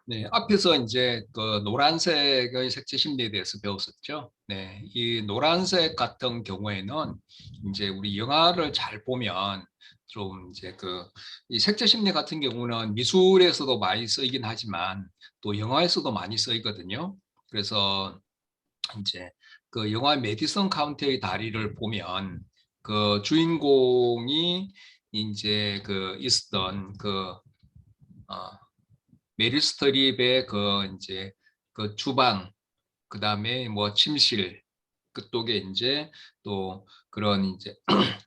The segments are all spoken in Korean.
네, 앞에서 이제 그 노란색의 색채 심리에 대해서 배웠었죠. 네, 이 노란색 같은 경우에는 이제 우리 영화를 잘 보면 좀 이제 그 이 색채 심리 같은 경우는 미술에서도 많이 쓰이긴 하지만 또 영화에서도 많이 쓰이거든요. 그래서 이제 그 영화 메디슨 카운티의 다리를 보면 그 주인공이 이제 그 있었던 그 메릴 스트립의 그 이제 그 주방, 그다음에 뭐 침실 그쪽에 이제 또 그런 이제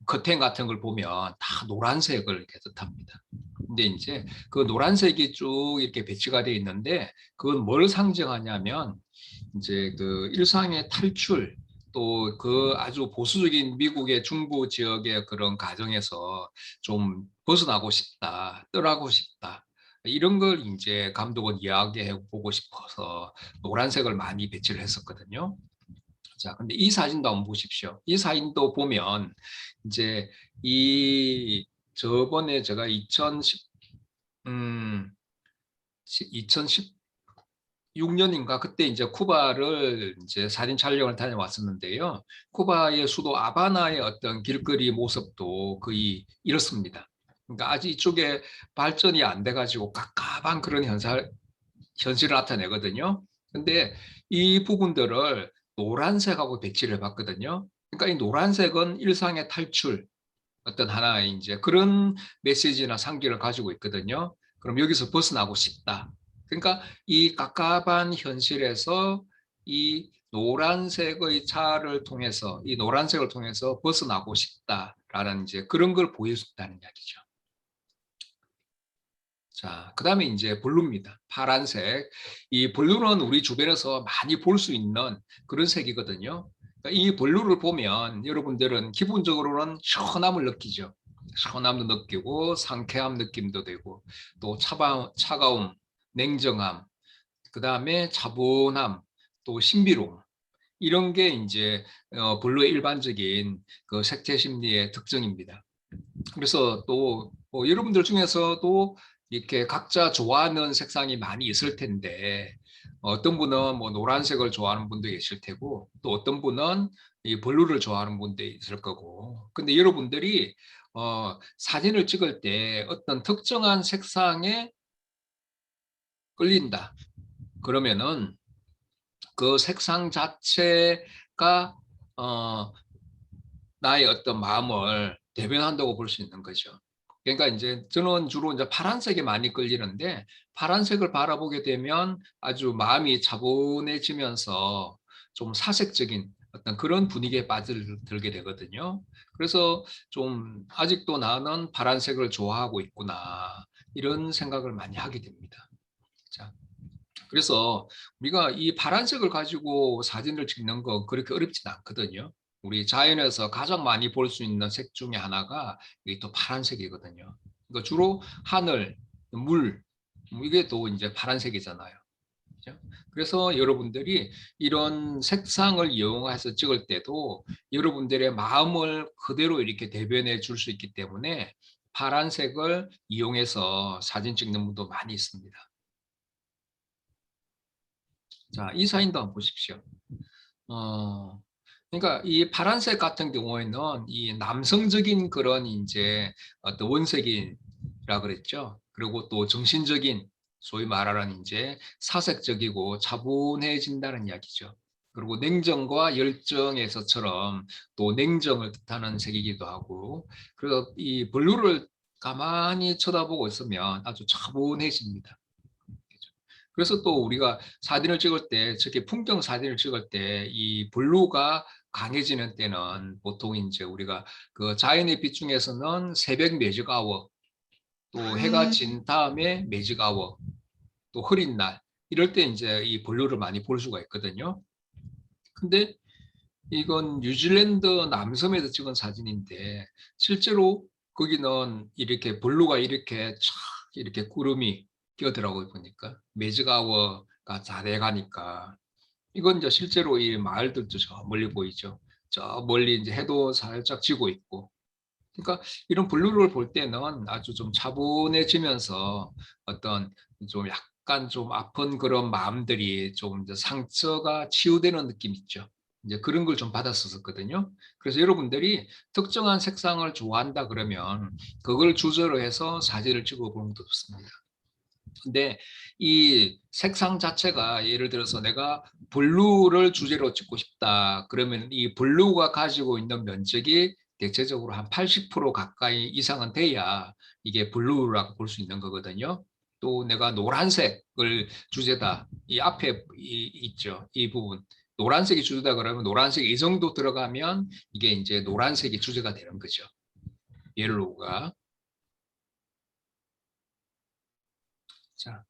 커튼 같은 걸 보면 다 노란색을 이렇게 뜻합니다. 근데 이제 그 노란색이 쭉 이렇게 배치가 되어 있는데 그건 뭘 상징하냐면 이제 그 일상의 탈출, 또 그 아주 보수적인 미국의 중부 지역의 그런 가정에서 좀 벗어나고 싶다, 떠나고 싶다. 이런 걸 이제 감독은 이야기해 보고 싶어서 노란색을 많이 배치를 했었거든요. 자, 근데 이 사진도 한번 보십시오. 이 사진도 보면 이제 이 저번에 제가 2016년인가 그때 이제 쿠바를 이제 사진 촬영을 다녀왔었는데요. 쿠바의 수도 아바나의 어떤 길거리 모습도 거의 이렇습니다. 그러니까 아직 이쪽에 발전이 안 돼가지고 깝깝한 그런 현실을 나타내거든요. 근데 이 부분들을 노란색하고 배치를 해봤거든요. 그러니까 이 노란색은 일상의 탈출, 어떤 하나의 이제 그런 메시지나 상기를 가지고 있거든요. 그럼 여기서 벗어나고 싶다. 그러니까 이 깝깝한 현실에서 이 노란색의 차를 통해서, 이 노란색을 통해서 벗어나고 싶다라는 이제 그런 걸 보여준다는 이야기죠. 자, 그다음에 이제 블루입니다. 파란색. 이 블루는 우리 주변에서 많이 볼 수 있는 그런 색이거든요. 그러니까 이 블루를 보면 여러분들은 기본적으로는 시원함을 느끼죠. 시원함도 느끼고 상쾌함 느낌도 되고 또 차가움, 냉정함, 그다음에 차분함, 또 신비로움. 이런 게 이제 블루의 일반적인 그 색채 심리의 특征입니다. 그래서 또뭐 여러분들 중에서도 이렇게 각자 좋아하는 색상이 많이 있을 텐데 어떤 분은 뭐 노란색을 좋아하는 분도 계실 테고 또 어떤 분은 이 블루를 좋아하는 분도 있을 거고 근데 여러분들이 사진을 찍을 때 어떤 특정한 색상에 끌린다 그러면은 그 색상 자체가 어, 나의 어떤 마음을 대변한다고 볼 수 있는 거죠. 그러니까 이제 저는 주로 이제 파란색에 많이 끌리는데 파란색을 바라보게 되면 아주 마음이 차분해지면서 좀 사색적인 어떤 그런 분위기에 빠져들게 되거든요. 그래서 좀 아직도 나는 파란색을 좋아하고 있구나 이런 생각을 많이 하게 됩니다. 자, 그래서 우리가 이 파란색을 가지고 사진을 찍는 거 그렇게 어렵진 않거든요. 우리 자연에서 가장 많이 볼 수 있는 색 중에 하나가 이게 또 파란색이거든요. 그러니까 주로 하늘, 물, 뭐 이게 또 이제 파란색이잖아요. 그죠? 그래서 여러분들이 이런 색상을 이용해서 찍을 때도 여러분들의 마음을 그대로 이렇게 대변해 줄 수 있기 때문에 파란색을 이용해서 사진 찍는 분도 많이 있습니다. 자, 이 사진도 한번 보십시오. 어, 그러니까 이 파란색 같은 경우에는 이 남성적인 그런 이제 어떤 원색이라 그랬죠. 그리고 또 정신적인 소위 말하는 이제 사색적이고 차분해진다는 이야기죠. 그리고 냉정과 열정에서처럼 또 냉정을 뜻하는 색이기도 하고, 그래서 이 블루를 가만히 쳐다보고 있으면 아주 차분해집니다. 그래서 또 우리가 사진을 찍을 때, 특히 풍경 사진을 찍을 때 이 블루가 강해지는 때는 보통 이제 우리가 그 자연의 빛 중에서는 새벽 매직 아워, 또 해가 진 다음에 매직 아워, 또 흐린 날 이럴 때 이제 이 블루를 많이 볼 수가 있거든요. 근데 이건 뉴질랜드 남섬에서 찍은 사진인데 실제로 거기는 이렇게 블루가 이렇게 촥 이렇게 구름이 끼어들어가고 보니까 매직아워가 잘해 가니까 이건 이제 실제로 이 마을들도 저 멀리 보이죠. 저 멀리 이제 해도 살짝 지고 있고. 그러니까 이런 블루를 볼 때는 아주 좀 차분해지면서 어떤 좀 약간 좀 아픈 그런 마음들이 좀 이제 상처가 치유되는 느낌 있죠. 이제 그런 걸 좀 받았었거든요. 그래서 여러분들이 특정한 색상을 좋아한다 그러면 그걸 주제로 해서 사진을 찍어 보는 것도 좋습니다. 근데 이 색상 자체가 예를 들어서 내가 블루를 주제로 찍고 싶다 그러면 이 블루가 가지고 있는 면적이 대체적으로 한 80% 가까이 이상은 돼야 이게 블루라고 볼 수 있는 거거든요. 또 내가 노란색을 주제다. 이 앞에 있죠. 이 부분. 노란색이 주제다 그러면 노란색 이 정도 들어가면 이게 이제 노란색이 주제가 되는 거죠. 옐로우가. 자,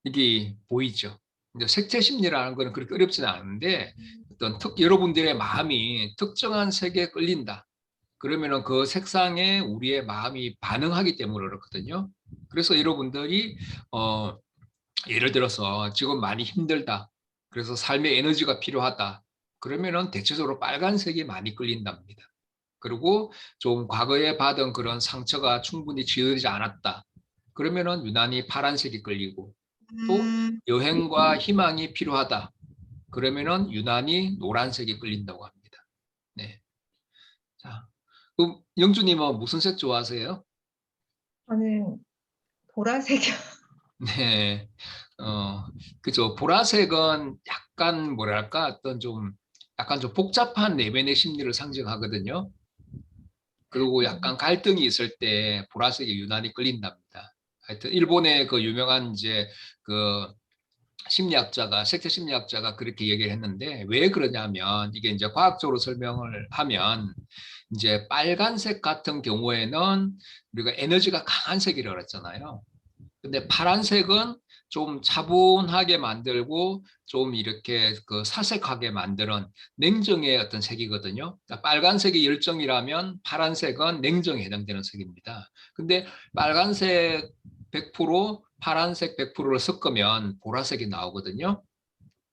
이게 보이죠. 이제 색채 심리라는 거는 그렇게 어렵지는 않은데 어떤 여러분들의 마음이 특정한 색에 끌린다. 그러면은 그 색상에 우리의 마음이 반응하기 때문에 그렇거든요. 그래서 여러분들이 어, 예를 들어서 지금 많이 힘들다. 그래서 삶의 에너지가 필요하다. 그러면은 대체적으로 빨간색이 많이 끌린답니다. 그리고 좀 과거에 받은 그런 상처가 충분히 지워지지 않았다. 그러면은 유난히 파란색이 끌리고 또 여행과 희망이 필요하다. 그러면은 유난히 노란색이 끌린다고 합니다. 네. 자, 그럼 영주님은 무슨 색 좋아하세요? 저는 보라색이요. 네. 어, 그죠. 보라색은 약간 뭐랄까 어떤 좀 약간 좀 복잡한 내면의 심리를 상징하거든요. 그리고 네. 약간 갈등이 있을 때 보라색이 유난히 끌린답니다. 하여튼 일본의 그 유명한 이제 그 심리학자가 색채 심리학자가 그렇게 얘기를 했는데 왜 그러냐면 이게 이제 과학적으로 설명을 하면 이제 빨간색 같은 경우에는 우리가 에너지가 강한 색이라고 그랬잖아요. 근데 파란색은 좀 차분하게 만들고 좀 이렇게 그 사색하게 만드는 냉정의 어떤 색이거든요. 그러니까 빨간색이 열정이라면 파란색은 냉정에 해당되는 색입니다. 근데 빨간색 100%, 파란색 100%를 섞으면 보라색이 나오거든요.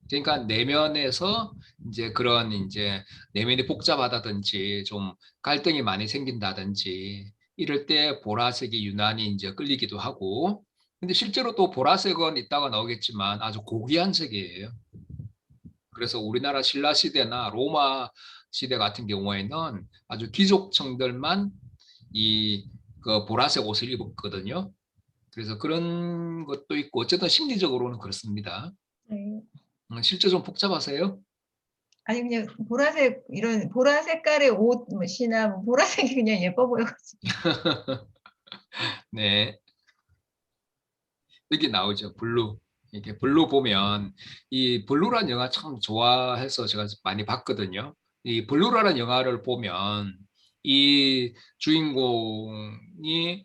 그러니까 내면에서 이제 그런 이제 내면이 복잡하다든지 좀 갈등이 많이 생긴다든지 이럴 때 보라색이 유난히 이제 끌리기도 하고 근데 실제로 또 보라색은 이따가 나오겠지만 아주 고귀한 색이에요. 그래서 우리나라 신라 시대나 로마 시대 같은 경우에는 아주 귀족층들만 이 그 보라색 옷을 입었거든요. 그래서 그런 것도 있고 어쨌든 심리적으로는 그렇습니다. 네. 실제 좀 복잡하세요? 아니 그냥 보라색 이런 보라 색깔의 옷이나 뭐 보라색이 그냥 예뻐 보여가지고. 네. 여기 나오죠. 블루. 이게 블루 보면 이 블루란 영화 참 좋아해서 제가 많이 봤거든요. 이 블루라는 영화를 보면 이 주인공이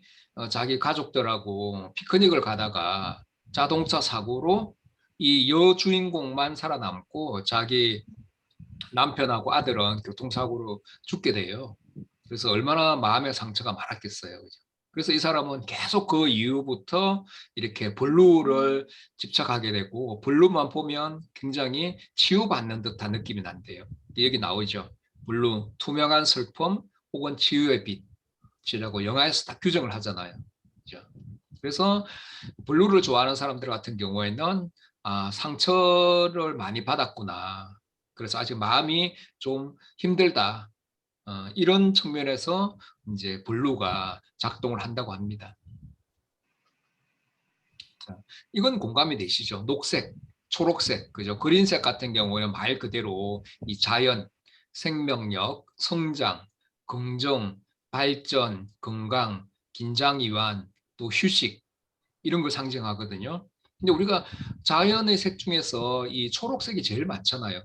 자기 가족들하고 피크닉을 가다가 자동차 사고로 이 여주인공만 살아남고 자기 남편하고 아들은 교통사고로 죽게 돼요. 그래서 얼마나 마음의 상처가 많았겠어요. 그죠? 그래서 이 사람은 계속 그 이후부터 이렇게 블루를 집착하게 되고 블루만 보면 굉장히 치유받는 듯한 느낌이 난대요. 여기 나오죠. 블루, 투명한 슬픔 혹은 치유의 빛이라고 영화에서 다 규정을 하잖아요. 그죠? 그래서 블루를 좋아하는 사람들 같은 경우에는 아, 상처를 많이 받았구나. 그래서 아직 마음이 좀 힘들다. 이런 측면에서 이제 블루가 작동을 한다고 합니다. 자, 이건 공감이 되시죠? 녹색, 초록색, 그죠? 그린색 같은 경우는 말 그대로 이 자연, 생명력, 성장, 긍정, 발전, 건강, 긴장 이완, 또 휴식 이런 걸 상징하거든요. 근데 우리가 자연의 색 중에서 이 초록색이 제일 많잖아요.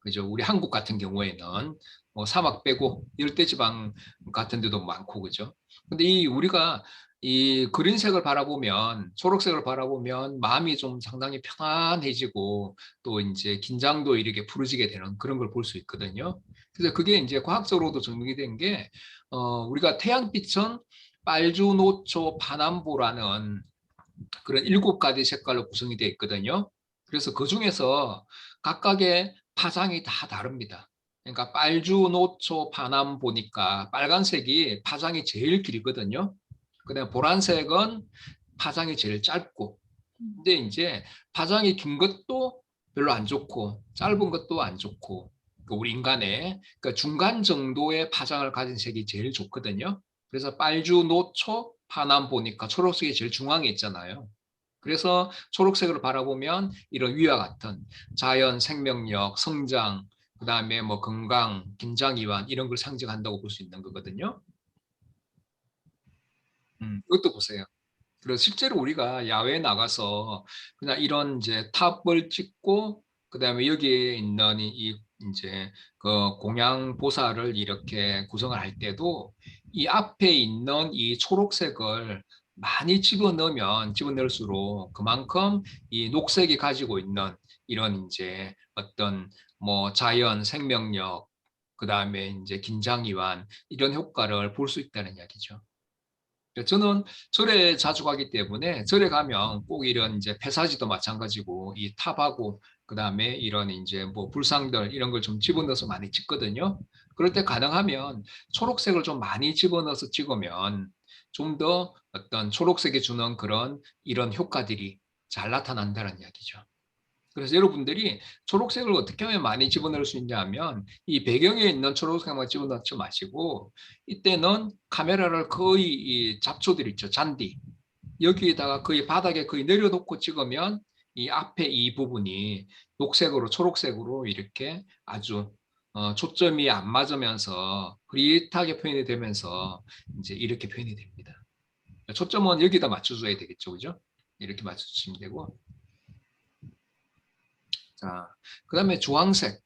그죠? 우리 한국 같은 경우에는 뭐 사막 빼고 열대지방 같은 데도 많고 그죠? 근데 이 우리가 이 그린색을 바라보면 초록색을 바라보면 마음이 좀 상당히 편안해지고 또 이제 긴장도 이렇게 풀어지게 되는 그런 걸 볼 수 있거든요. 그래서 그게 이제 과학적으로도 증명이 된 게 우리가 태양빛은 빨주노초 파남보라는 그런 7가지 색깔로 구성이 되어 있거든요. 그래서 그 중에서 각각의 파장이 다 다릅니다. 그러니까 빨주, 노초, 파남 보니까 빨간색이 파장이 제일 길거든요. 그다음에 보라색은 파장이 제일 짧고, 근데 이제 파장이 긴 것도 별로 안 좋고 짧은 것도 안 좋고, 우리 인간의 중간 정도의 파장을 가진 색이 제일 좋거든요. 그래서 빨주, 노초, 파남 보니까 초록색이 제일 중앙에 있잖아요. 그래서 초록색을 바라보면 이런 위와 같은 자연, 생명력, 성장, 그다음에 뭐 건강, 긴장이완 이런 걸 상징한다고 볼 수 있는 거거든요. 이것도 보세요. 그래서 실제로 우리가 야외에 나가서 그냥 이런 이제 탑을 찍고 그다음에 여기에 있는 이 이제 그 공양 보살을 이렇게 구성을 할 때도 이 앞에 있는 이 초록색을 많이 집어넣으면 집어넣을수록 그만큼 이 녹색이 가지고 있는 이런 이제 어떤 뭐 자연 생명력 그다음에 이제 긴장이완 이런 효과를 볼 수 있다는 이야기죠. 저는 절에 자주 가기 때문에 절에 가면 꼭 이런 이제 폐사지도 마찬가지고 이 탑하고 그다음에 이런 이제 뭐 불상들 이런 걸 좀 집어넣어서 많이 찍거든요. 그럴 때 가능하면 초록색을 좀 많이 집어넣어서 찍으면 좀 더 어떤 초록색이 주는 그런 이런 효과들이 잘 나타난다는 이야기죠. 그래서 여러분들이 초록색을 어떻게 하면 많이 집어넣을 수 있냐 하면 이 배경에 있는 초록색만 집어넣지 마시고 이때는 카메라를 거의 이 잡초들 있죠. 잔디. 여기에다가 거의 바닥에 거의 내려놓고 찍으면 이 앞에 이 부분이 녹색으로 초록색으로 이렇게 아주 초점이 안 맞으면서 흐릿하게 표현이 되면서 이제 이렇게 표현이 됩니다. 초점은 여기다 맞춰줘야 되겠죠. 그죠? 이렇게 맞춰주시면 되고. 자, 그다음에 주황색.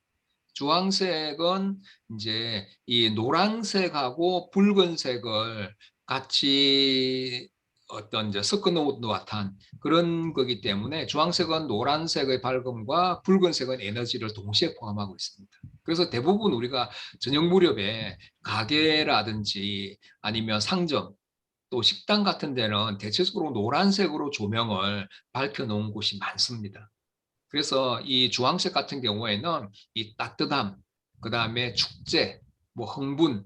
주황색은 이제 이 노란색하고 붉은색을 같이 어떤 이제 섞어 놓은 듯한 그런 거기 때문에 주황색은 노란색의 밝음과 붉은색은 에너지를 동시에 포함하고 있습니다. 그래서 대부분 우리가 저녁 무렵에 가게라든지 아니면 상점 또 식당 같은 데는 대체적으로 노란색으로 조명을 밝혀 놓은 곳이 많습니다. 그래서 이 주황색 같은 경우에는 이 따뜻함, 그 다음에 축제, 뭐 흥분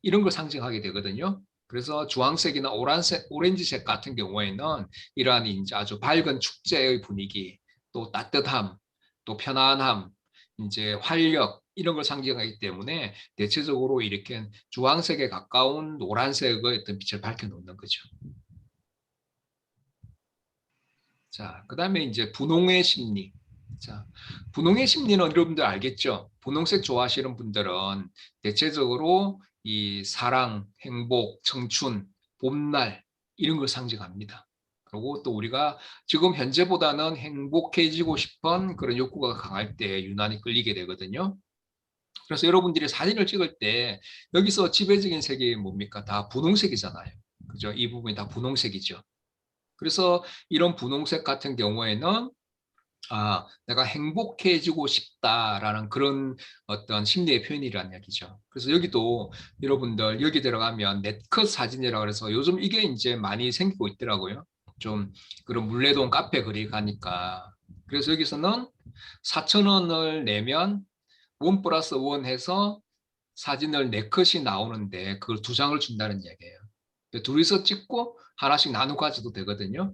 이런 걸 상징하게 되거든요. 그래서 주황색이나 오란색, 오렌지색 같은 경우에는 이러한 이제 아주 밝은 축제의 분위기, 또 따뜻함, 또 편안함, 이제 활력 이런 걸 상징하기 때문에 대체적으로 이렇게 주황색에 가까운 노란색의 어떤 빛을 밝혀놓는 거죠. 자, 그다음에 이제 분홍의 심리. 자, 분홍의 심리는 여러분들 알겠죠? 분홍색 좋아하시는 분들은 대체적으로 이 사랑, 행복, 청춘, 봄날 이런 걸 상징합니다. 그리고 또 우리가 지금 현재보다는 행복해지고 싶은 그런 욕구가 강할 때 유난히 끌리게 되거든요. 그래서 여러분들이 사진을 찍을 때 여기서 지배적인 색이 뭡니까? 다 분홍색이잖아요. 그죠? 이 부분이 다 분홍색이죠. 그래서 이런 분홍색 같은 경우에는 내가 행복해지고 싶다라는 그런 어떤 심리의 표현이라는 얘기죠. 그래서 여기도 여러분들 여기 들어가면 넷컷 사진이라고 해서 요즘 이게 이제 많이 생기고 있더라고요. 좀 그런 물레동 카페 거리 가니까. 그래서 여기서는 4,000원을 내면 원 플러스 원 해서 사진을 네컷이 나오는데 그걸 두 장을 준다는 얘기예요. 둘이서 찍고 하나씩 나눠 가져도 되거든요.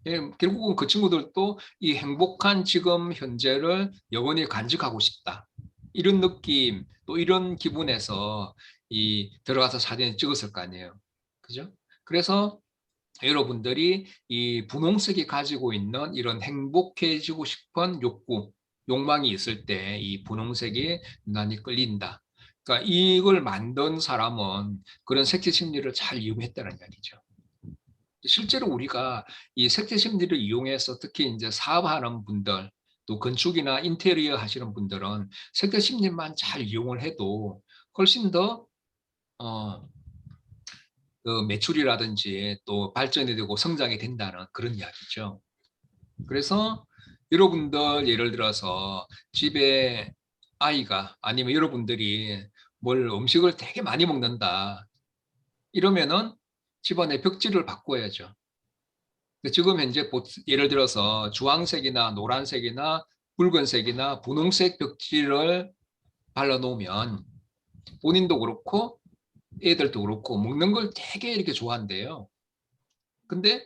예, 결국은 그 친구들도 이 행복한 지금 현재를 영원히 간직하고 싶다. 이런 느낌, 또 이런 기분에서 이 들어가서 사진을 찍었을 거 아니에요. 그죠? 그래서 여러분들이 이 분홍색이 가지고 있는 이런 행복해지고 싶은 욕구, 욕망이 있을 때 이 분홍색이 유난히 끌린다. 그러니까 이걸 만든 사람은 그런 색채 심리를 잘 이용했다는 이야기죠. 실제로 우리가 이 색채 심리를 이용해서 특히 이제 사업하는 분들, 또 건축이나 인테리어 하시는 분들은 색채 심리만 잘 이용을 해도 훨씬 더 그 매출이라든지 또 발전이 되고 성장이 된다는 그런 이야기죠. 그래서 여러분들 예를 들어서 집에 아이가 아니면 여러분들이 뭘 음식을 되게 많이 먹는다. 이러면은 집안의 벽지를 바꿔야죠. 지금 현재 예를 들어서 주황색이나 노란색이나 붉은색이나 분홍색 벽지를 발라놓으면 본인도 그렇고 애들도 그렇고 먹는 걸 되게 이렇게 좋아한대요. 근데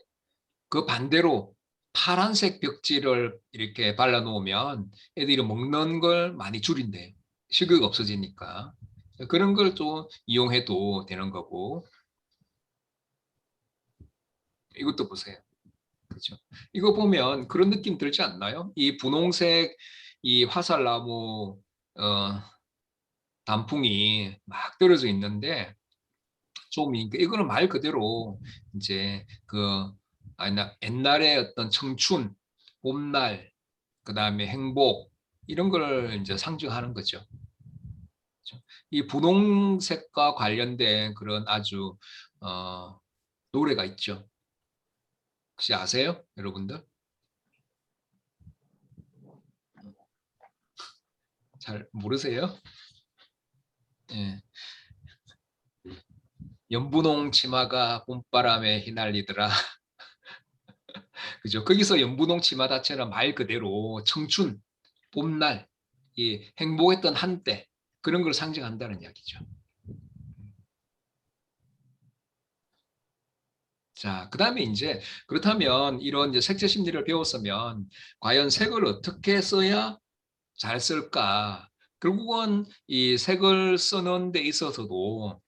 그 반대로 파란색 벽지를 이렇게 발라 놓으면 애들이 먹는 걸 많이 줄인대요. 식욕이 없어지니까. 그런 걸 또 이용해도 되는 거고. 이것도 보세요. 그죠? 이거 보면 그런 느낌 들지 않나요? 이 분홍색 이 화살나무 단풍이 막 떨어져 있는데 좀 이거는 말 그대로 이제 그 옛날에 어떤 청춘, 봄날, 그다음에 행복 이런 걸 이제 상징하는 거죠. 그죠? 이 분홍색과 관련된 그런 아주 노래가 있죠. 혹시 아세요, 여러분들? 잘 모르세요? 예. 연분홍 치마가 봄바람에 휘날리더라. 그죠? 거기서 연분홍 치마 자체는 말 그대로 청춘, 봄날, 이 행복했던 한때 그런 걸 상징한다는 이야기죠. 자, 그다음에 이제 그렇다면 이런 이제 색채 심리를 배웠으면 과연 색을 어떻게 써야 잘 쓸까? 결국은 이 색을 쓰는 데 있어서도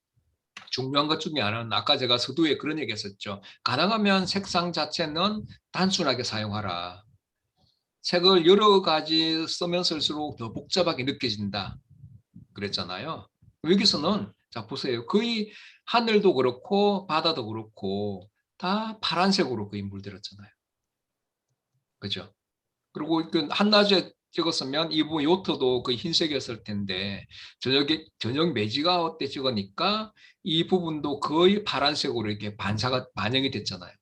중요한 것 중에 하나는 아까 제가 서두에 그런 얘기 했었죠. 가능하면 색상 자체는 단순하게 사용하라. 색을 여러 가지 쓰면 쓸수록 더 복잡하게 느껴진다. 그랬잖아요. 여기서는 자 보세요. 거의 하늘도 그렇고 바다도 그렇고 다 파란색으로 거의 물들었잖아요. 그죠? 그리고 그 한낮에 찍었으면 이 부분 요트도 그 흰색이었을 텐데 저녁 매지가 때 찍으니까 이 부분도 거의 파란색으로 이렇게 반영이 됐잖아요.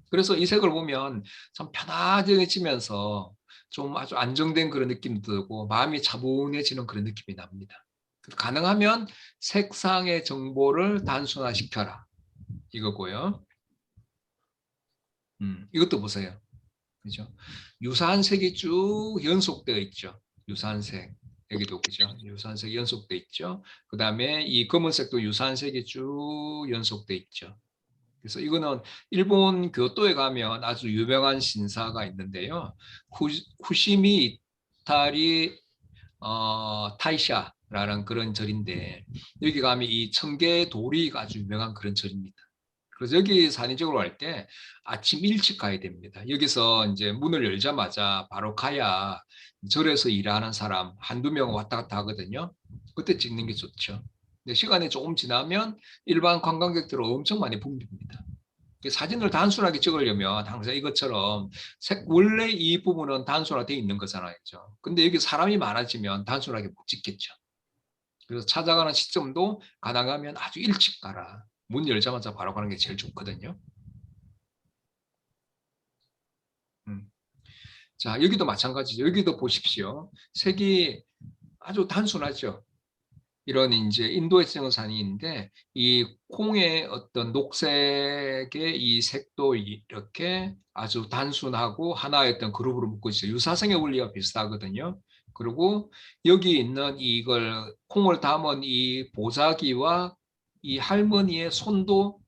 그래서 이 색을 보면 참 편안해지면서 좀 아주 안정된 그런 느낌도 들고 마음이 차분해지는 그런 느낌이 납니다. 가능하면 색상의 정보를 단순화시켜라 이거고요. 이것도 보세요. 그죠? 유사한 색이 쭉 연속되어 있죠. 유사한 색. 여기도 그죠? 유사한 색이 연속되어 있죠. 그 다음에 이 검은색도 유사한 색이 쭉 연속되어 있죠. 그래서 이거는 일본 교토에 가면 아주 유명한 신사가 있는데요. 후시미 이타리 타이샤라는 그런 절인데 여기 가면 이 청개 도리가 아주 유명한 그런 절입니다. 그래서 여기 산이적으로 할 때 아침 일찍 가야 됩니다. 여기서 이제 문을 열자마자 바로 가야 절에서 일하는 사람 한두 명 왔다 갔다 하거든요. 그때 찍는 게 좋죠. 근데 시간이 조금 지나면 일반 관광객들은 엄청 많이 붐빕니다. 사진을 단순하게 찍으려면 항상 이것처럼 원래 이 부분은 단순화되어 있는 거잖아요. 그죠? 근데 여기 사람이 많아지면 단순하게 못 찍겠죠. 그래서 찾아가는 시점도 가능하면 아주 일찍 가라. 문 열자마자 바로 가는 게 제일 좋거든요. 음. 자, 여기도 마찬가지죠. 여기도 보십시오. 색이 아주 단순하죠. 이런 이제 인도에 찍은 산인데 이 콩의 어떤 녹색의 이 색도 이렇게 아주 단순하고 하나의 어떤 그룹으로 묶고 있어요. 유사성의 원리와 비슷하거든요. 그리고 여기 있는 이걸 콩을 담은 이 보자기와 이 할머니의 손도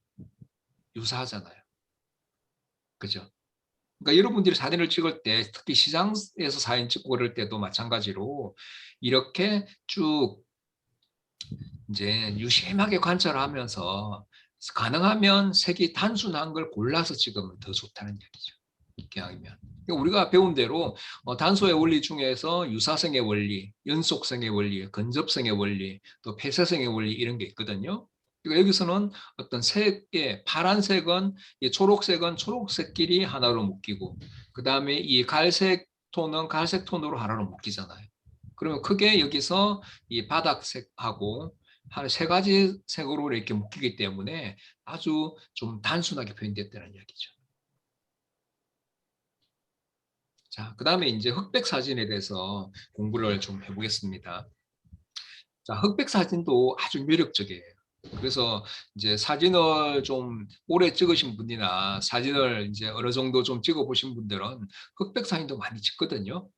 유사하잖아요. 그죠? 그러니까 여러분들이 사진을 찍을 때 특히 시장에서 사진 찍고 그럴 때도 마찬가지로 이렇게 쭉 이제 유심하게 관찰하면서 가능하면 색이 단순한 걸 골라서 찍으면 더 좋다는 얘기죠. 기왕이면. 그러니까 우리가 배운 대로 단소의 원리 중에서 유사성의 원리, 연속성의 원리, 근접성의 원리, 또 폐쇄성의 원리 이런 게 있거든요. 그러니까 여기서는 어떤 색의 파란색은 초록색은 초록색끼리 하나로 묶이고 그 다음에 이 갈색 톤은 갈색 톤으로 하나로 묶이잖아요. 그러면 크게 여기서 이 바닥색하고 한 세 가지 색으로 이렇게 묶이기 때문에 아주 좀 단순하게 표현됐다는 이야기죠. 자, 그 다음에 이제 흑백 사진에 대해서 공부를 좀 해보겠습니다. 자, 흑백 사진도 아주 매력적이에요. 그래서 이제 사진을 좀 오래 찍으신 분이나 사진을 이제 어느 정도 좀 찍어 보신 분들은 흑백 사진도 많이 찍거든요.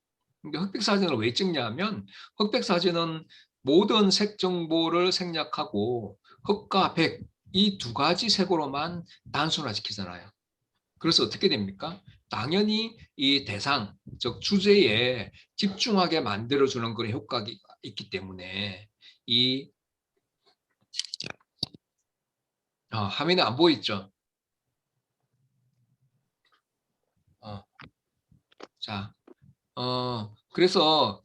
근데 흑백 사진을 왜 찍냐면 흑백 사진은 모든 색 정보를 생략하고 흑과 백 이 두 가지 색으로만 단순화시키잖아요. 그래서 어떻게 됩니까? 당연히 이 대상, 즉 주제에 집중하게 만들어주는 그런 효과가 있기 때문에 이 화면에 안 보이죠? 어, 자, 그래서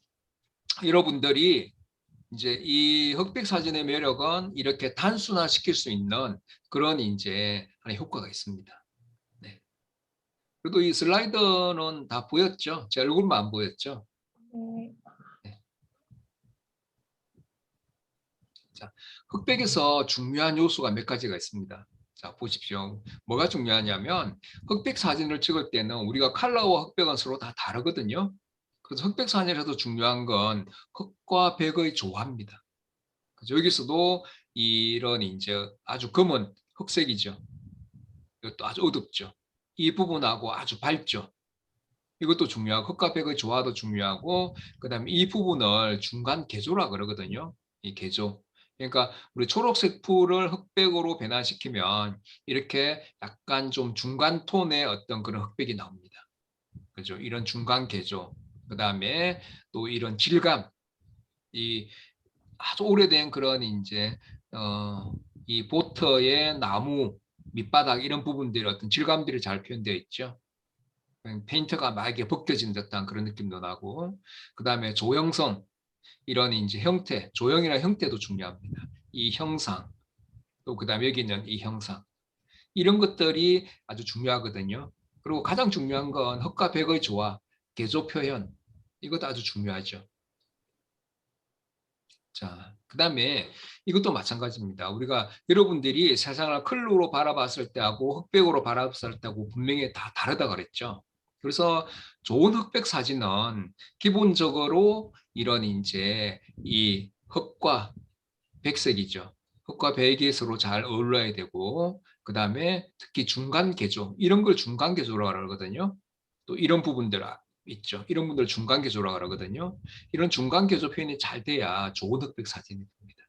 여러분들이 이제 이 흑백 사진의 매력은 이렇게 단순화시킬 수 있는 그런 이제 하나의 효과가 있습니다. 네. 그래도 이 슬라이더는 다 보였죠? 제 얼굴만 안 보였죠? 네. 네. 자, 흑백에서 중요한 요소가 몇 가지가 있습니다. 자, 보십시오. 뭐가 중요하냐면 흑백 사진을 찍을 때는 우리가 컬러와 흑백은 서로 다 다르거든요. 그래서 흑백 사진에서 중요한 건 흑과 백의 조화입니다. 그래서 여기서도 이런 이제 아주 검은 흑색이죠. 이것도 아주 어둡죠. 이 부분하고 아주 밝죠. 이것도 중요하고 흑과 백의 조화도 중요하고 그다음에 이 부분을 중간 개조라 그러거든요. 이 개조. 그러니까 우리 초록색 풀을 흑백으로 변환시키면 이렇게 약간 좀 중간 톤의 어떤 그런 흑백이 나옵니다. 그죠? 이런 중간 개조. 그다음에 또 이런 질감. 이 아주 오래된 그런 이제 이 보트의 나무 밑바닥 이런 부분들이 어떤 질감들이 잘 표현되어 있죠. 페인트가 막 이렇게 벗겨진 듯한 그런 느낌도 나고 그다음에 조형성 이런 이제 형태 조형이나 형태도 중요합니다. 이 형상 또 그다음에 여기 있는 이 형상 이런 것들이 아주 중요하거든요. 그리고 가장 중요한 건 흑과 백의 조화 개조 표현 이것도 아주 중요하죠. 자, 그다음에 이것도 마찬가지입니다. 우리가 여러분들이 세상을 컬러로 바라봤을 때하고 흑백으로 바라봤을 때하고 분명히 다 다르다 그랬죠. 그래서 좋은 흑백 사진은 기본적으로 이런 이제 이 흑과 백색이죠. 흑과 백이 서로 잘 어울려야 되고 그다음에 특히 중간 개조 이런 걸 중간 개조라고 그러거든요. 또 이런 부분들 있죠. 이런 분들 중간 개조라고 그러거든요. 이런 중간 개조 표현이 잘 돼야 좋은 흑백 사진이 됩니다.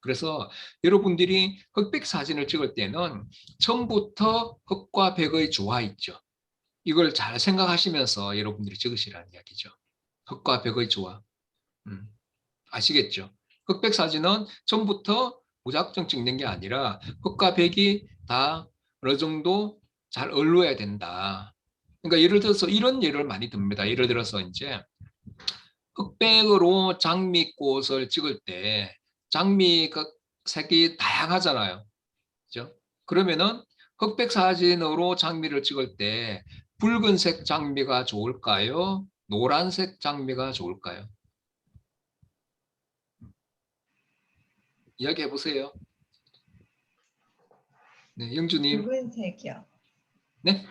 그래서 여러분들이 흑백 사진을 찍을 때는 처음부터 흑과 백의 조화 있죠. 이걸 잘 생각하시면서 여러분들이 찍으시라는 이야기죠. 흑과 백의 조화. 음, 아시겠죠? 흑백 사진은 처음부터 무작정 찍는 게 아니라 흑과 백이 다 어느 정도 잘 어울려야 된다. 그러니까 예를 들어서 이런 예를 많이 듭니다. 예를 들어서 이제 흑백으로 장미꽃을 찍을 때 장미 색이 다양하잖아요. 그죠? 그러면은 흑백 사진으로 장미를 찍을 때 붉은색 장미가 좋을까요? 노란색 장미가 좋을까요? 이야기해 보세요. 네, 영주님. 붉은색이요. 네?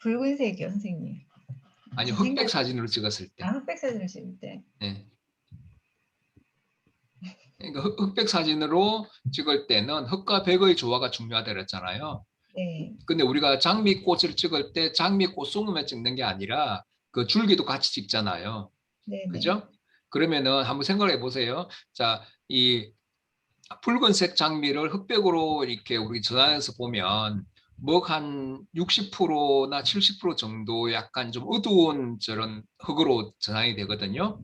붉은색이요, 선생님. 아니, 제 흑백 생각, 사진으로 찍었을 때. 흑백 사진을 찍을 때. 네. 그러니까 흑백 사진으로 찍을 때는 흑과 백의 조화가 중요하다 그랬잖아요. 네, 근데 우리가 장미꽃을 찍을 때 장미꽃 속만 찍는 게 아니라 그 줄기도 같이 찍잖아요. 네네. 그죠? 그러면은 한번 생각해 보세요. 자, 이 붉은색 장미를 흑백으로 이렇게 우리 전환해서 보면 뭐 한 60%나 70% 정도 약간 좀 어두운 저런 흑으로 전환이 되거든요.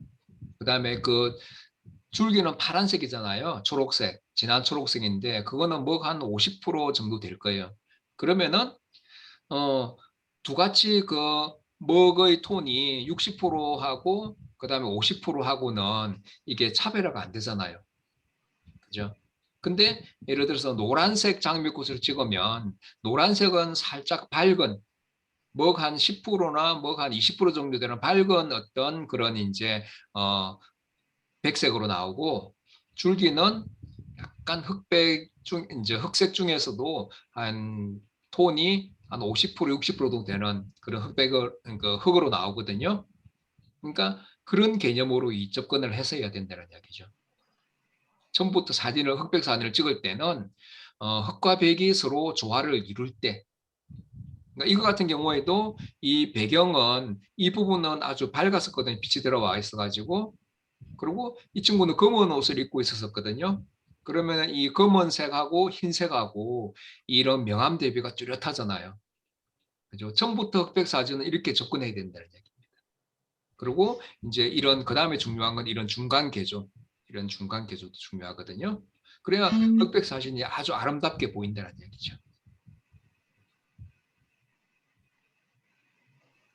그다음에 그 줄기는 파란색이잖아요. 초록색, 진한 초록색인데 그거는 뭐 한 50% 정도 될 거예요. 그러면은 두 가지 그 먹의 톤이 60%하고 그다음에 50%하고는 이게 차별화가 안 되잖아요. 그죠? 근데 예를 들어서 노란색 장미꽃을 찍으면 노란색은 살짝 밝은 먹 한 10%나 먹 한 20% 정도 되는 밝은 어떤 그런 이제 백색으로 나오고 줄기는 약간 흑백 중 이제 흑색 중에서도 한 톤이 한 50% 60% 정도 되는 그런 흑백을 그 흑으로 나오거든요. 그러니까 그런 개념으로 이 접근을 해서 해야 된다는 이야기죠. 처음부터 사진을 흑백 사진을 찍을 때는 흑과 백이 서로 조화를 이룰 때 그러니까 이거 같은 경우에도 이 배경은 이 부분은 아주 밝았었거든요. 빛이 들어와 있어가지고 그리고 이 친구는 검은 옷을 입고 있었거든요. 그러면 이 검은색하고 흰색하고 이런 명암 대비가 뚜렷하잖아요. 그죠? 처음부터 흑백 사진은 이렇게 접근해야 된다는 얘기입니다. 그리고 이제 이런 그 다음에 중요한 건 이런 중간 개조, 이런 중간 개조도 중요하거든요. 그래야 흑백 사진이 아주 아름답게 보인다는 얘기죠.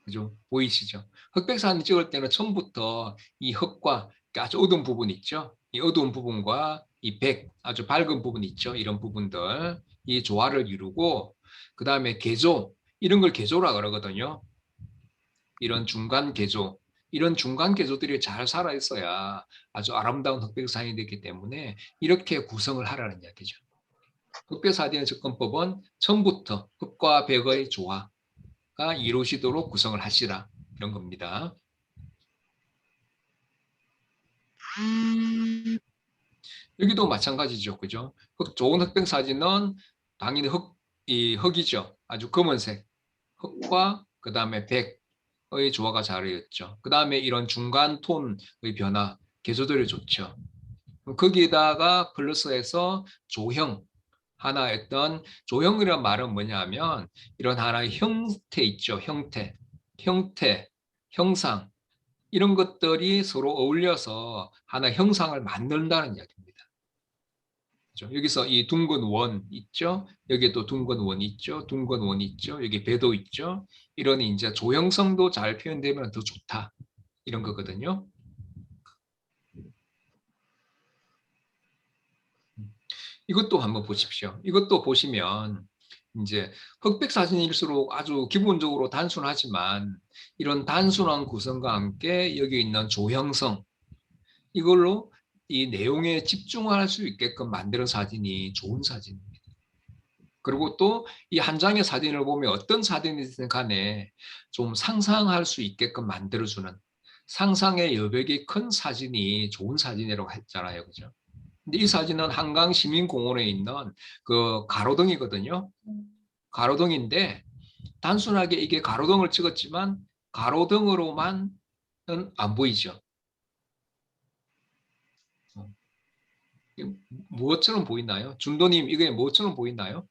그죠? 보이시죠? 흑백 사진 찍을 때는 처음부터 이 흑과 아주 어두운 부분 있죠? 이 어두운 부분과 이 백, 아주 밝은 부분 있죠? 이런 부분들, 이 조화를 이루고, 그 다음에 개조, 이런 걸 개조라 그러거든요. 이런 중간 개조, 이런 중간 개조들이 잘 살아 있어야 아주 아름다운 흑백 사진이 되기 때문에 이렇게 구성을 하라는 이야기죠. 흑백 사진의 접근법은 처음부터 흑과 백의 조화가 이루어지도록 구성을 하시라. 이런 겁니다. 여기도 마찬가지죠. 그죠? 좋은 흑백 사진은 당연히 흑이죠. 아주 검은색. 흑과 그 다음에 백의 조화가 잘이었죠. 그 다음에 이런 중간 톤의 변화, 개조들이 좋죠. 거기에다가 플러스해서 조형, 하나 어떤 조형이란 말은 뭐냐면 이런 하나의 형태 있죠. 형태, 형상 이런 것들이 서로 어울려서 하나의 형상을 만든다는 이야기입니다. 그렇죠? 여기서 이 둥근 원 있죠? 여기에 또 둥근 원 있죠? 둥근 원 있죠? 여기 배도 있죠? 이런 이제 조형성도 잘 표현되면 더 좋다. 이런 거거든요. 이것도 한번 보십시오. 이것도 보시면 이제 흑백 사진일수록 아주 기본적으로 단순하지만 이런 단순한 구성과 함께 여기 있는 조형성 이걸로 이 내용에 집중할 수 있게끔 만드는 사진이 좋은 사진입니다. 그리고 또 이 한 장의 사진을 보면 어떤 사진이든 간에 좀 상상할 수 있게끔 만들어주는 상상의 여백이 큰 사진이 좋은 사진이라고 했잖아요. 그죠? 근데 이 사진은 한강 시민공원에 있는 그 가로등이거든요. 가로등인데 단순하게 이게 가로등을 찍었지만 가로등으로만은 안 보이죠. 무엇처럼 보이나요? 준도님 이게 무엇처럼 보이나요?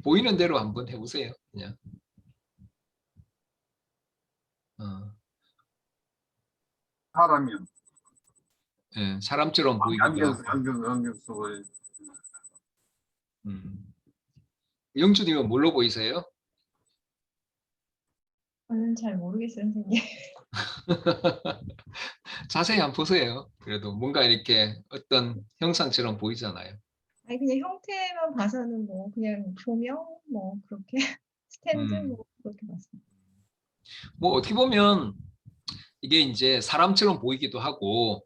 보이는 대로 한번 해보세요. 그냥 어, 사람이요. 예, 사람처럼 보이기도 하고. 안경 쓰고. 음. 영주님은 뭘로 보이세요? 저는 잘 모르겠어요, 선생님. 자세히 한번 보세요. 그래도 뭔가 이렇게 어떤 형상처럼 보이잖아요. 아니 그냥 형태만 봐서는 뭐 그냥 조명 뭐 그렇게 스탠드 음. 뭐 그렇게 봤어요. 뭐 어떻게 보면 이게 이제 사람처럼 보이기도 하고,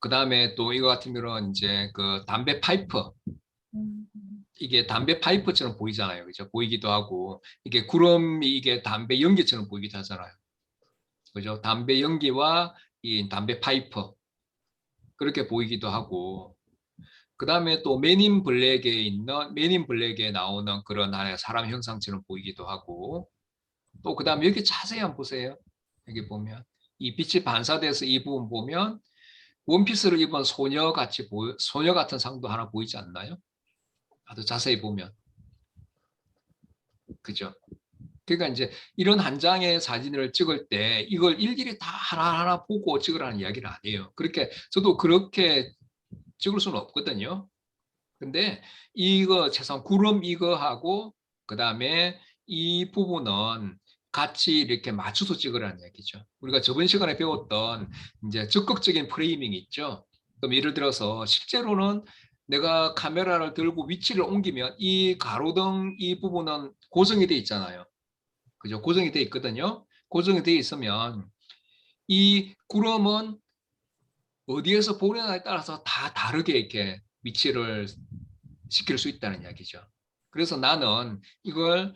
그 다음에 또 이거 같은 경우는 이제 그 담배 파이프, 음, 이게 담배 파이프처럼 보이잖아요. 그죠? 보이기도 하고, 이게 구름이 이게 담배 연기처럼 보이기도 하잖아요. 그죠? 담배 연기와 이 담배 파이프, 그렇게 보이기도 하고, 그 다음에 또 맨인 블랙에 나오는 그런 하나의 사람 형상처럼 보이기도 하고, 또 그 다음에 여기 자세히 한번 보세요. 여기 보면. 이 빛이 반사돼서 이 부분 보면 원피스를 입은 소녀 같은 상도 하나 보이지 않나요? 아주 자세히 보면. 그죠? 그러니까 이제 이런 한 장의 사진을 찍을 때 이걸 일일이 다 하나하나 보고 찍으라는 이야기는 아니에요. 그렇게, 저도 그렇게 찍을 수는 없거든요. 근데 이거 최소한 구름 이거하고 그다음에 이 부분은 같이 이렇게 맞춰서 찍으라는 얘기죠. 우리가 저번 시간에 배웠던 이제 적극적인 프레이밍 있죠. 그럼 예를 들어서 실제로는 내가 카메라를 들고 위치를 옮기면 이 가로등 이 부분은 고정이 돼 있잖아요. 그죠? 고정이 돼 있거든요. 고정이 돼 있으면 이 구름은 어디에서 보느냐에 따라서 다 다르게 이렇게 위치를 시킬 수 있다는 이야기죠. 그래서 나는 이걸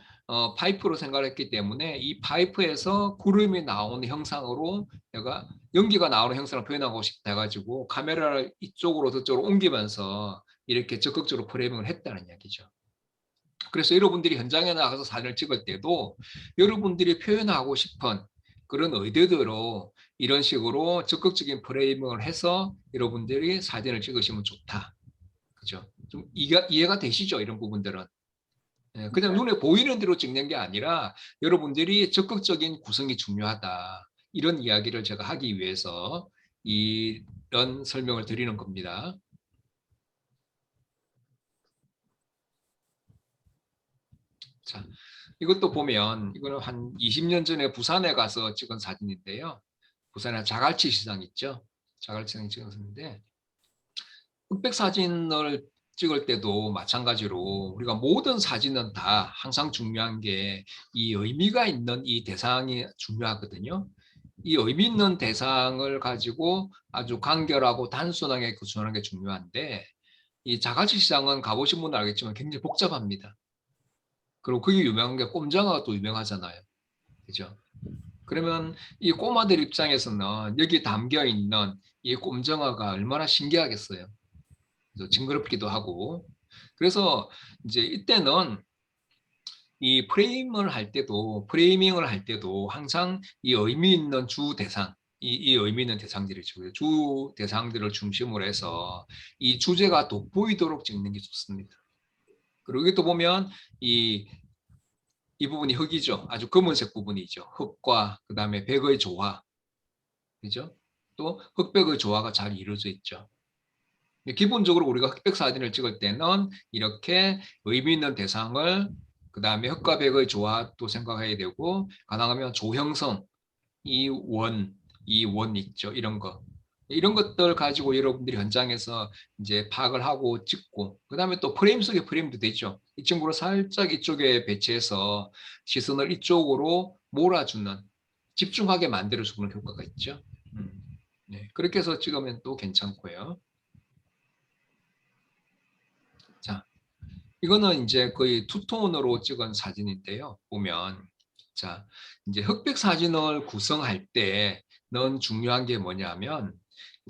파이프로 생각했기 때문에 이 파이프에서 구름이 나오는 형상으로 내가 연기가 나오는 형상을 표현하고 싶다 해가지고 카메라를 이쪽으로 저쪽으로 옮기면서 이렇게 적극적으로 프레이밍을 했다는 이야기죠. 그래서 여러분들이 현장에 나가서 사진을 찍을 때도 여러분들이 표현하고 싶은 그런 의도대로 이런 식으로 적극적인 프레이밍을 해서 여러분들이 사진을 찍으시면 좋다. 그죠? 좀 이해가 되시죠? 이런 부분들은. 예, 그냥 눈에 보이는 대로 찍는 게 아니라 여러분들이 적극적인 구성이 중요하다. 이런 이야기를 제가 하기 위해서 이런 설명을 드리는 겁니다. 자, 이것도 보면 이거는 한 20년 전에 부산에 가서 찍은 사진인데요. 부산에 자갈치 시장 있죠. 자갈치 시장 찍었는데 흑백 사진을 찍을 때도 마찬가지로 우리가 모든 사진은 다 항상 중요한 게 이 의미가 있는 이 대상이 중요하거든요. 이 의미 있는 대상을 가지고 아주 간결하고 단순하게 구성하는 게 중요한데 이 자갈치 시장은 가보신 분은 알겠지만 굉장히 복잡합니다. 그리고 그게 유명한 게 꼼장어가 또 유명하잖아요. 그죠? 그러면 이 꼬마들 입장에서는 여기 담겨 있는 이 꼼장어가 얼마나 신기하겠어요. 그래서 징그럽기도 하고. 그래서 이제 이때는 이 프레이밍을 할 때도 항상 이 의미 있는 주 대상, 이 의미 있는 대상들이죠. 주 대상들을 중심으로 해서 이 주제가 돋보이도록 찍는 게 좋습니다. 그리고 이게 또 보면 이 부분이 흙이죠. 아주 검은색 부분이죠. 흙과 그다음에 백의 조화, 그죠? 또 흑백의 조화가 잘 이루어져 있죠. 기본적으로 우리가 흑백 사진을 찍을 때는 이렇게 의미 있는 대상을 그다음에 흑과 백의 조화도 생각해야 되고 가능하면 조형성, 이 원 있죠. 이런 거. 이런 것들 가지고 여러분들이 현장에서 이제 파악을 하고 찍고 그다음에 또 프레임 속에 프레임도 되죠. 이 친구를 살짝 이쪽에 배치해서 시선을 이쪽으로 몰아주는 집중하게 만들어주는 효과가 있죠. 네, 그렇게 해서 찍으면 또 괜찮고요. 자, 이거는 이제 거의 투톤으로 찍은 사진인데요. 보면 자, 이제 흑백 사진을 구성할 때는 중요한 게 뭐냐면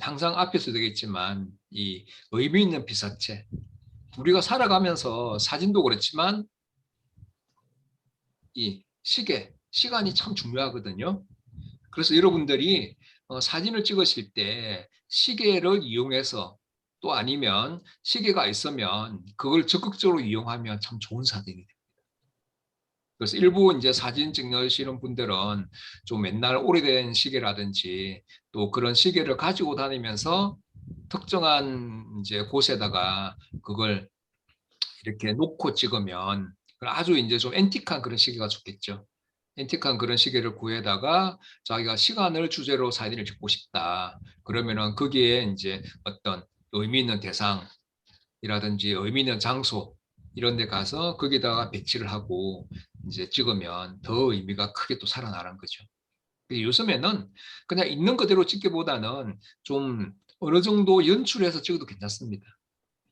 항상 앞에서 되겠지만 이 의미 있는 피사체. 우리가 살아가면서 사진도 그렇지만 이 시간이 참 중요하거든요. 그래서 여러분들이 사진을 찍으실 때 시계를 이용해서 또 아니면 시계가 있으면 그걸 적극적으로 이용하면 참 좋은 사진이 됩니다. 그래서 일부 이제 사진 찍으시는 분들은 좀 옛날 오래된 시계라든지 또 그런 시계를 가지고 다니면서 특정한 이제 곳에다가 그걸 이렇게 놓고 찍으면 아주 이제 좀 앤틱한 그런 시계가 좋겠죠. 앤틱한 그런 시계를 구해다가 자기가 시간을 주제로 사진을 찍고 싶다. 그러면은 거기에 이제 어떤 의미 있는 대상이라든지 의미 있는 장소 이런 데 가서 거기다가 배치를 하고 이제 찍으면 더 의미가 크게 또 살아나는 거죠. 요즘에는 그냥 있는 그대로 찍기보다는 좀 어느 정도 연출해서 찍어도 괜찮습니다.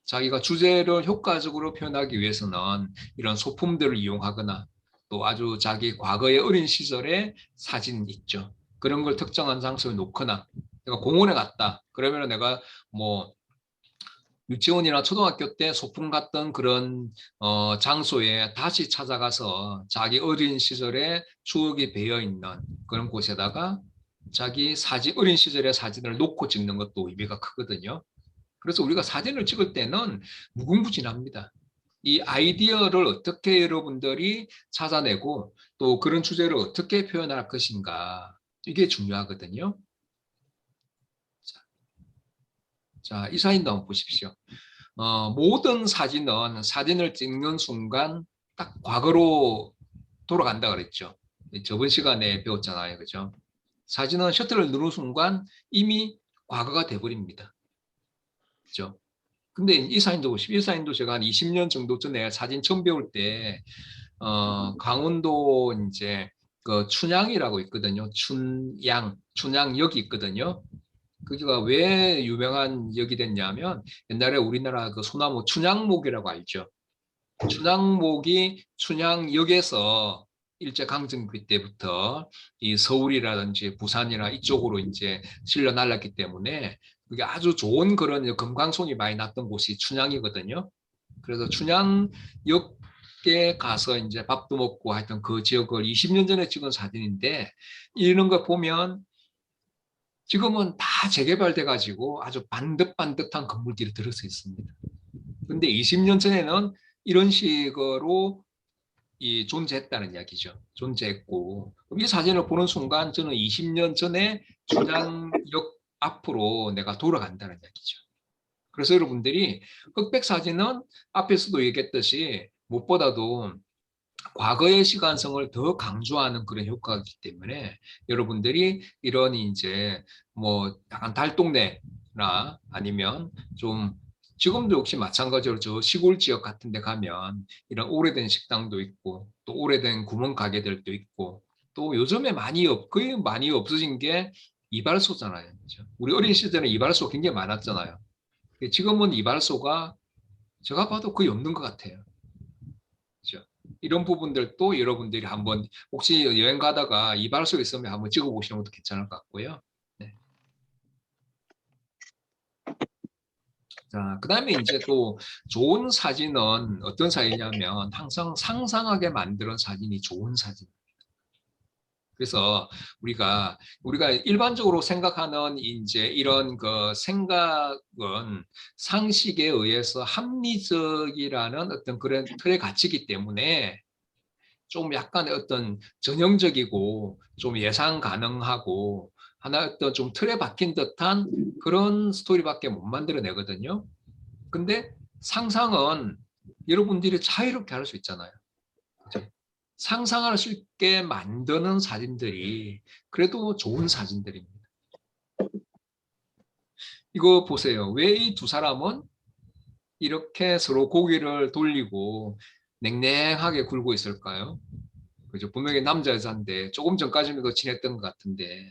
자기가 주제를 효과적으로 표현하기 위해서는 이런 소품들을 이용하거나 또 아주 자기 과거의 어린 시절의 사진 있죠. 그런 걸 특정한 장소에 놓거나 내가 공원에 갔다. 그러면 내가 뭐 유치원이나 초등학교 때 소풍 갔던 그런 장소에 다시 찾아가서 자기 어린 시절의 추억이 배어 있는 그런 곳에다가 자기 어린 시절의 사진을 놓고 찍는 것도 의미가 크거든요. 그래서 우리가 사진을 찍을 때는 무궁무진합니다. 이 아이디어를 어떻게 여러분들이 찾아내고 또 그런 주제를 어떻게 표현할 것인가 이게 중요하거든요. 자, 이 사진도 한번 보십시오. 모든 사진을 찍는 순간 딱 과거로 돌아간다 그랬죠. 저번 시간에 배웠잖아요. 그죠? 사진은 셔터를 누르는 순간 이미 과거가 돼버립니다. 그죠? 근데 이 사진도 보십시오. 이 사진도 제가 한 20년 정도 전에 사진 처음 배울 때, 강원도 이제 그 춘향이라고 있거든요. 춘향역이 있거든요. 거기가 왜 유명한 역이 됐냐면 옛날에 우리나라 그 소나무 춘향목이라고 알죠. 춘향목이 춘향역에서 일제강점기 때부터 이 서울이라든지 부산이나 이쪽으로 이제 실려 날랐기 때문에 그게 아주 좋은 그런 금강송이 많이 났던 곳이 춘향이거든요. 그래서 춘향역 함께 가서 이제 밥도 먹고 하여튼 그 지역을 20년 전에 찍은 사진인데 이런 거 보면 지금은 다 재개발돼 가지고 아주 반듯반듯한 건물들이 들어서 있습니다. 근데 20년 전에는 이런 식으로 존재했다는 이야기죠. 존재했고 이 사진을 보는 순간 저는 20년 전에 춘향역 앞으로 내가 돌아간다는 이야기죠. 그래서 여러분들이 흑백 사진은 앞에서도 얘기했듯이 무엇보다도 과거의 시간성을 더 강조하는 그런 효과이기 때문에 여러분들이 이런 이제 뭐 약간 달동네나 아니면 좀 지금도 역시 마찬가지로 저 시골 지역 같은 데 가면 이런 오래된 식당도 있고 또 오래된 구멍 가게들도 있고 또 요즘에 거의 많이 없어진 게 이발소잖아요. 그죠? 우리 어린 시절에 이발소 굉장히 많았잖아요. 지금은 이발소가 제가 봐도 거의 없는 것 같아요. 그죠? 이런 부분들도 여러분들이 한번 혹시 여행 가다가 이발소 있으면 한번 찍어보시는 것도 괜찮을 것 같고요. 네. 자, 그다음에 이제 또 좋은 사진은 어떤 사진이냐면 항상 상상하게 만드는 사진이 좋은 사진. 그래서 우리가 일반적으로 생각하는 이제 이런 그 생각은 상식에 의해서 합리적이라는 어떤 그런 틀에 갇히기 때문에 좀 약간 어떤 전형적이고 좀 예상 가능하고 하나 어떤 좀 틀에 박힌 듯한 그런 스토리밖에 못 만들어내거든요. 근데 상상은 여러분들이 자유롭게 할 수 있잖아요. 상상할 수 있게 만드는 사진들이 그래도 좋은 사진들입니다. 이거 보세요. 왜 이 두 사람은 이렇게 서로 고개를 돌리고 냉랭하게 굴고 있을까요? 그죠? 분명히 남자 여자인데 조금 전까지는 더 친했던 것 같은데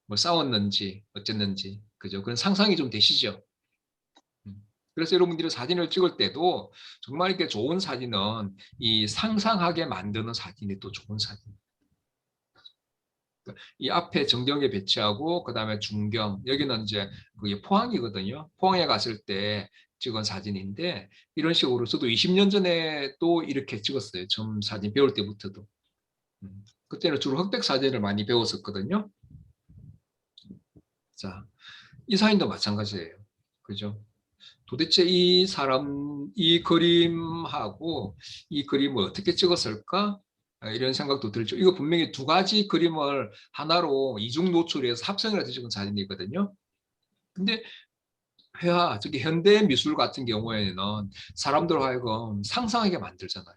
뭐 싸웠는지 어쨌는지 그죠? 그런 상상이 좀 되시죠? 그래서 여러분들이 사진을 찍을 때도 정말 이렇게 좋은 사진은 이 상상하게 만드는 사진이 또 좋은 사진. 이 앞에 정경에 배치하고 그다음에 중경 여기는 이제 그게 포항이거든요. 포항에 갔을 때 찍은 사진인데 이런 식으로 저도 20년 전에 또 이렇게 찍었어요. 처음 사진 배울 때부터도. 그때는 주로 흑백 사진을 많이 배웠었거든요. 자, 이 사진도 마찬가지예요. 그죠? 도대체 이 그림하고 이 그림을 어떻게 찍었을까? 이런 생각도 들죠. 이거 분명히 두 가지 그림을 하나로 이중 노출해서 합성을 해서 찍은 사진이거든요. 근데 회화, 저기 현대 미술 같은 경우에는 사람들 하여금 상상하게 만들잖아요.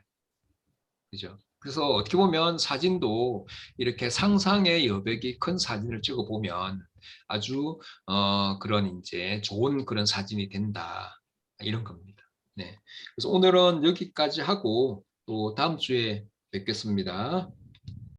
그죠? 그래서 어떻게 보면 사진도 이렇게 상상의 여백이 큰 사진을 찍어 보면 아주 그런 이제 좋은 그런 사진이 된다. 이런 겁니다. 네. 그래서 오늘은 여기까지 하고 또 다음 주에 뵙겠습니다.